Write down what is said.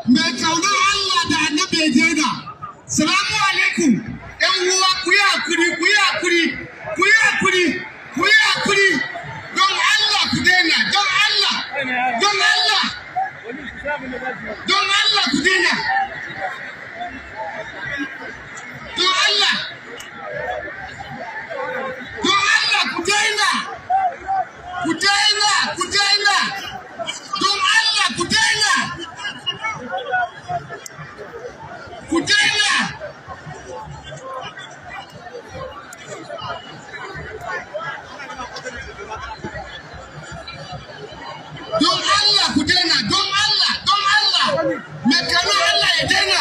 mai kaunar Allah da annabi ya daina. Salamu alaikum ƴan uwa, ku yi hakuri don Allah ku daina, don Allah ku daina, don Allah ku daina, don Allah ku daina. Don Allah ku daina, don Allah. Me kano Allah ya daina.